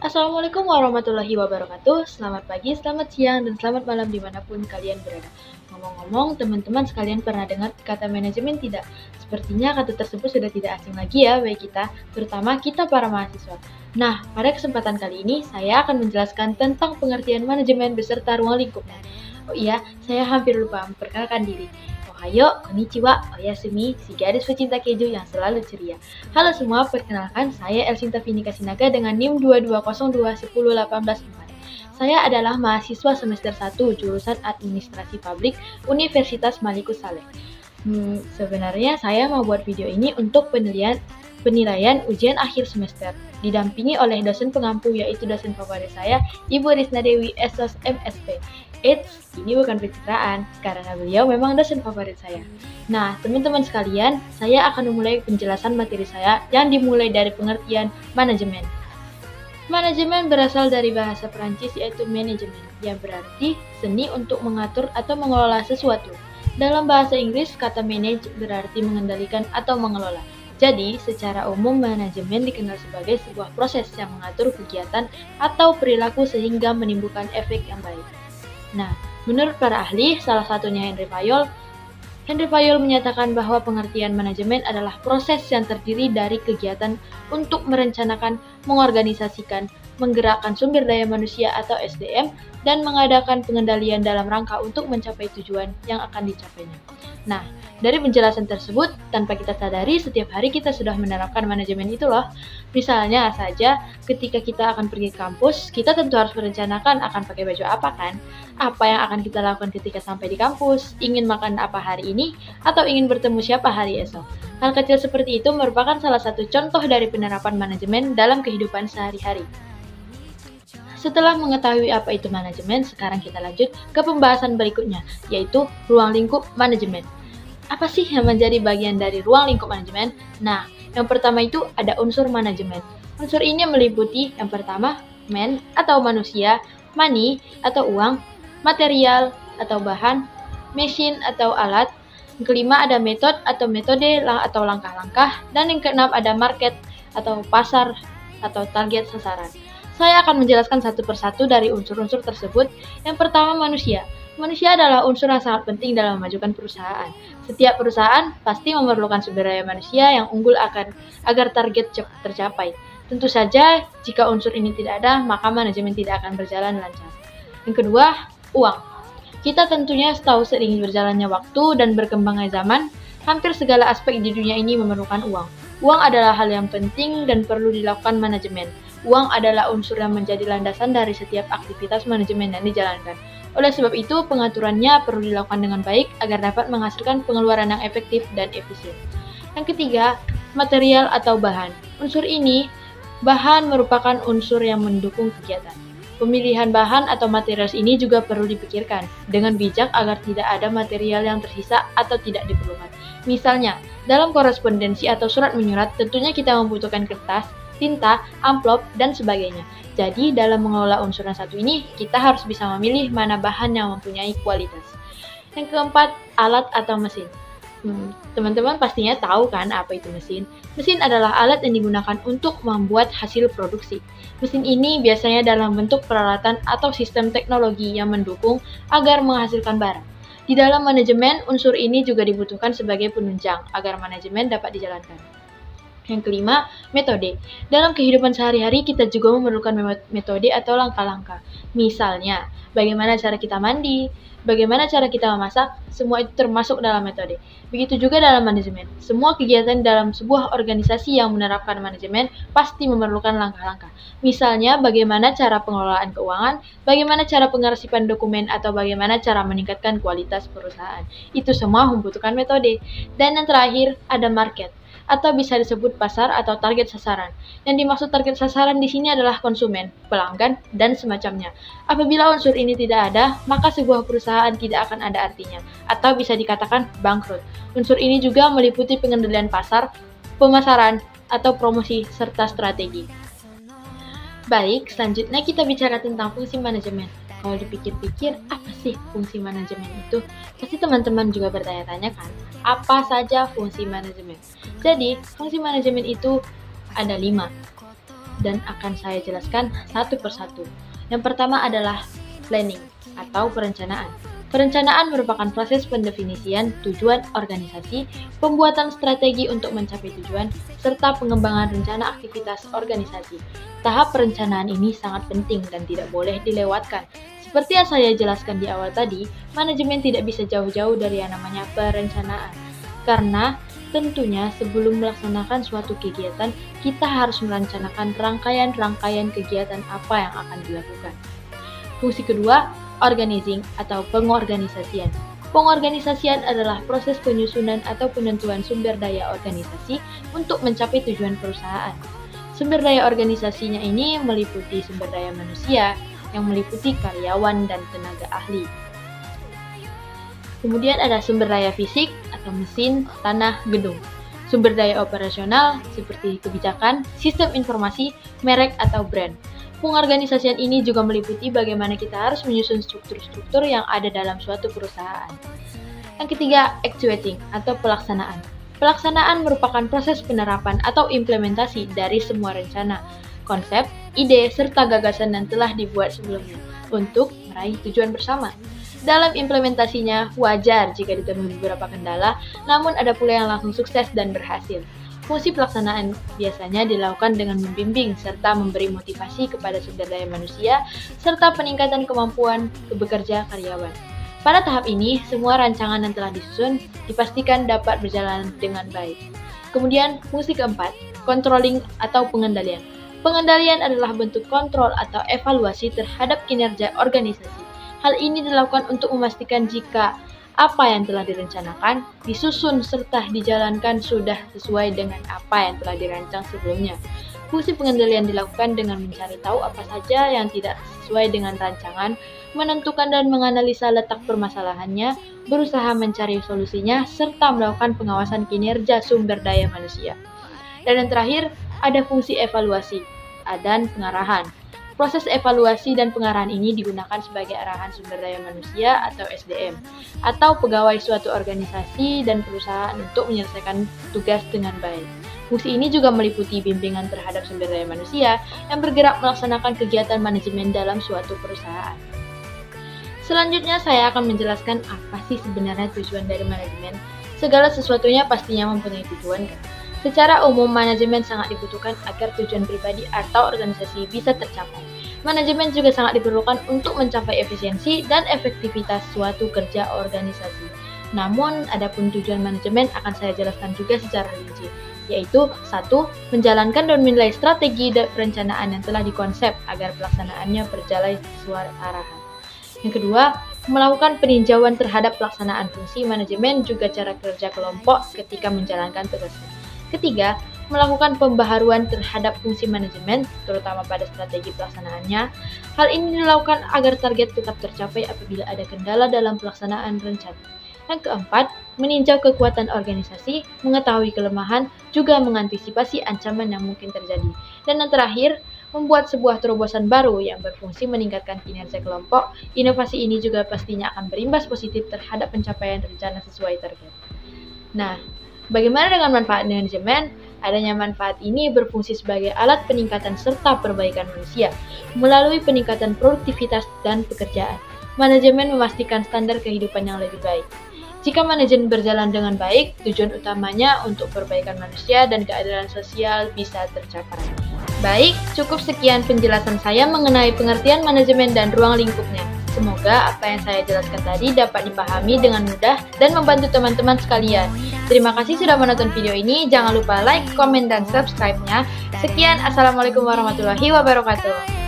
Assalamualaikum warahmatullahi wabarakatuh. Selamat pagi, selamat siang, dan selamat malam dimanapun kalian berada. Ngomong-ngomong, teman-teman sekalian pernah dengar kata manajemen tidak? Sepertinya kata tersebut sudah tidak asing lagi ya bagi kita, terutama kita para mahasiswa. Nah, pada kesempatan kali ini, saya akan menjelaskan tentang pengertian manajemen beserta ruang lingkupnya. Oh iya, saya hampir lupa memperkenalkan diri. Ohayo, konnichiwa, oyasumi, si gadis pecinta keju yang selalu ceria. Halo semua, perkenalkan saya Elsinta Vini Kasinaga dengan NIM 220210184. Saya adalah mahasiswa semester 1 jurusan Administrasi Publik Universitas Malikus Saleh. Sebenarnya saya mau buat video ini untuk penilaian ujian akhir semester, didampingi oleh dosen pengampu yaitu dosen favorit saya, Ibu Risna Dewi SOS MSP. Ini bukan pencitraan, karena beliau memang dosen favorit saya. Nah, teman-teman sekalian, saya akan memulai penjelasan materi saya yang dimulai dari pengertian manajemen. Manajemen berasal dari bahasa Perancis yaitu manajemen, yang berarti seni untuk mengatur atau mengelola sesuatu. Dalam bahasa Inggris, kata manage berarti mengendalikan atau mengelola. Jadi, secara umum manajemen dikenal sebagai sebuah proses yang mengatur kegiatan atau perilaku sehingga menimbulkan efek yang baik. Nah, menurut para ahli, salah satunya Henry Fayol menyatakan bahwa pengertian manajemen adalah proses yang terdiri dari kegiatan untuk merencanakan, mengorganisasikan, menggerakkan sumber daya manusia atau SDM, dan mengadakan pengendalian dalam rangka untuk mencapai tujuan yang akan dicapainya. Nah, dari penjelasan tersebut, tanpa kita sadari, setiap hari kita sudah menerapkan manajemen itu loh. Misalnya saja, ketika kita akan pergi ke kampus, kita tentu harus merencanakan akan pakai baju apa kan? Apa yang akan kita lakukan ketika sampai di kampus? Ingin makan apa hari ini? Atau ingin bertemu siapa hari esok? Hal kecil seperti itu merupakan salah satu contoh dari penerapan manajemen dalam kehidupan sehari-hari. Setelah mengetahui apa itu manajemen, sekarang kita lanjut ke pembahasan berikutnya, yaitu ruang lingkup manajemen. Apa sih yang menjadi bagian dari ruang lingkup manajemen? Nah, yang pertama itu ada unsur manajemen. Unsur ini meliputi yang pertama, man atau manusia, money atau uang, material atau bahan, machine atau alat. Yang kelima ada metode atau langkah-langkah, dan yang keenam ada market atau pasar atau target sasaran. Saya akan menjelaskan satu persatu dari unsur-unsur tersebut. Yang pertama, manusia. Manusia adalah unsur yang sangat penting dalam memajukan perusahaan. Setiap perusahaan pasti memerlukan sumber daya manusia yang unggul agar target tercapai. Tentu saja, jika unsur ini tidak ada, maka manajemen tidak akan berjalan lancar. Yang kedua, uang. Kita tentunya tahu seiring berjalannya waktu dan berkembangnya zaman, hampir segala aspek di dunia ini memerlukan uang. Uang adalah hal yang penting dan perlu dilakukan manajemen. Uang adalah unsur yang menjadi landasan dari setiap aktivitas manajemen yang dijalankan. Oleh sebab itu, pengaturannya perlu dilakukan dengan baik agar dapat menghasilkan pengeluaran yang efektif dan efisien. Yang ketiga, material atau bahan. Unsur ini, bahan merupakan unsur yang mendukung kegiatan. Pemilihan bahan atau material ini juga perlu dipikirkan dengan bijak agar tidak ada material yang tersisa atau tidak diperlukan. Misalnya, dalam korespondensi atau surat menyurat, tentunya kita membutuhkan kertas, tinta, amplop, dan sebagainya. Jadi, dalam mengelola unsur yang satu ini, kita harus bisa memilih mana bahan yang mempunyai kualitas. Yang keempat, alat atau mesin. Teman-teman pastinya tahu kan apa itu mesin? Mesin adalah alat yang digunakan untuk membuat hasil produksi. Mesin ini biasanya dalam bentuk peralatan atau sistem teknologi yang mendukung agar menghasilkan barang. Di dalam manajemen, unsur ini juga dibutuhkan sebagai penunjang agar manajemen dapat dijalankan. Yang kelima, metode. Dalam kehidupan sehari-hari kita juga memerlukan metode atau langkah-langkah. Misalnya, bagaimana cara kita mandi, bagaimana cara kita memasak, semua itu termasuk dalam metode. Begitu juga dalam manajemen. Semua kegiatan dalam sebuah organisasi yang menerapkan manajemen pasti memerlukan langkah-langkah. Misalnya, bagaimana cara pengelolaan keuangan, bagaimana cara pengarsipan dokumen, atau bagaimana cara meningkatkan kualitas perusahaan. Itu semua membutuhkan metode. Dan yang terakhir, ada market, atau bisa disebut pasar atau target sasaran. Yang dimaksud target sasaran di sini adalah konsumen, pelanggan, dan semacamnya. Apabila unsur ini tidak ada, maka sebuah perusahaan tidak akan ada artinya, atau bisa dikatakan bangkrut. Unsur ini juga meliputi pengendalian pasar, pemasaran, atau promosi, serta strategi. Baik, selanjutnya kita bicara tentang fungsi manajemen. Kalau dipikir-pikir, apa sih fungsi manajemen itu? Pasti teman-teman juga bertanya-tanya kan, apa saja fungsi manajemen? Jadi, fungsi manajemen itu ada 5. dan akan saya jelaskan satu persatu. Yang pertama adalah planning atau perencanaan. Perencanaan merupakan proses pendefinisian tujuan organisasi, pembuatan strategi untuk mencapai tujuan, serta pengembangan rencana aktivitas organisasi. Tahap perencanaan ini sangat penting dan tidak boleh dilewatkan. Seperti yang saya jelaskan di awal tadi, manajemen tidak bisa jauh-jauh dari yang namanya perencanaan. Karena tentunya sebelum melaksanakan suatu kegiatan, kita harus merencanakan rangkaian-rangkaian kegiatan apa yang akan dilakukan. Fungsi kedua, organizing atau pengorganisasian. Pengorganisasian adalah proses penyusunan atau penentuan sumber daya organisasi untuk mencapai tujuan perusahaan. Sumber daya organisasinya ini meliputi sumber daya manusia, yang meliputi karyawan dan tenaga ahli. Kemudian ada sumber daya fisik atau mesin, tanah, gedung. Sumber daya operasional seperti kebijakan, sistem informasi, merek atau brand. Pengorganisasian ini juga meliputi bagaimana kita harus menyusun struktur-struktur yang ada dalam suatu perusahaan. Yang ketiga, actuating atau pelaksanaan. Pelaksanaan merupakan proses penerapan atau implementasi dari semua rencana, konsep, ide, serta gagasan yang telah dibuat sebelumnya untuk meraih tujuan bersama. Dalam implementasinya, wajar jika ditemui beberapa kendala, namun ada pula yang langsung sukses dan berhasil. Fungsi pelaksanaan biasanya dilakukan dengan membimbing serta memberi motivasi kepada sumber daya manusia, serta peningkatan kemampuan bekerja karyawan. Pada tahap ini, semua rancangan yang telah disusun dipastikan dapat berjalan dengan baik. Kemudian, fungsi keempat, controlling atau pengendalian. Pengendalian adalah bentuk kontrol atau evaluasi terhadap kinerja organisasi. Hal ini dilakukan untuk memastikan jika apa yang telah direncanakan, disusun, serta dijalankan sudah sesuai dengan apa yang telah dirancang sebelumnya. Fungsi pengendalian dilakukan dengan mencari tahu apa saja yang tidak sesuai dengan rancangan, menentukan dan menganalisa letak permasalahannya, berusaha mencari solusinya, serta melakukan pengawasan kinerja sumber daya manusia. Dan yang terakhir, ada fungsi evaluasi dan pengarahan. Proses evaluasi dan pengarahan ini digunakan sebagai arahan sumber daya manusia atau SDM, atau pegawai suatu organisasi dan perusahaan untuk menyelesaikan tugas dengan baik. Fungsi ini juga meliputi bimbingan terhadap sumber daya manusia yang bergerak melaksanakan kegiatan manajemen dalam suatu perusahaan. Selanjutnya saya akan menjelaskan apa sih sebenarnya tujuan dari manajemen. Segala sesuatunya pastinya mempunyai tujuan kan? Secara umum, manajemen sangat dibutuhkan agar tujuan pribadi atau organisasi bisa tercapai. Manajemen juga sangat diperlukan untuk mencapai efisiensi dan efektivitas suatu kerja organisasi. Namun, adapun tujuan manajemen akan saya jelaskan juga secara rinci, yaitu 1. Menjalankan dan menilai strategi dan perencanaan yang telah dikonsep agar pelaksanaannya berjalan sesuai arahan. Yang kedua, melakukan peninjauan terhadap pelaksanaan fungsi manajemen juga cara kerja kelompok ketika menjalankan tugasnya. Ketiga, melakukan pembaharuan terhadap fungsi manajemen, terutama pada strategi pelaksanaannya. Hal ini dilakukan agar target tetap tercapai apabila ada kendala dalam pelaksanaan rencana. Yang keempat, meninjau kekuatan organisasi, mengetahui kelemahan, juga mengantisipasi ancaman yang mungkin terjadi. Dan yang terakhir, membuat sebuah terobosan baru yang berfungsi meningkatkan kinerja kelompok. Inovasi ini juga pastinya akan berimbas positif terhadap pencapaian rencana sesuai target. Nah, bagaimana dengan manfaat manajemen? Adanya manfaat ini berfungsi sebagai alat peningkatan serta perbaikan manusia. Melalui peningkatan produktivitas dan pekerjaan, manajemen memastikan standar kehidupan yang lebih baik. Jika manajemen berjalan dengan baik, tujuan utamanya untuk perbaikan manusia dan keadilan sosial bisa tercapai. Baik, cukup sekian penjelasan saya mengenai pengertian manajemen dan ruang lingkupnya. Semoga apa yang saya jelaskan tadi dapat dipahami dengan mudah dan membantu teman-teman sekalian. Terima kasih sudah menonton video ini. Jangan lupa like, komen, dan subscribe-nya. Sekian, Assalamualaikum warahmatullahi wabarakatuh.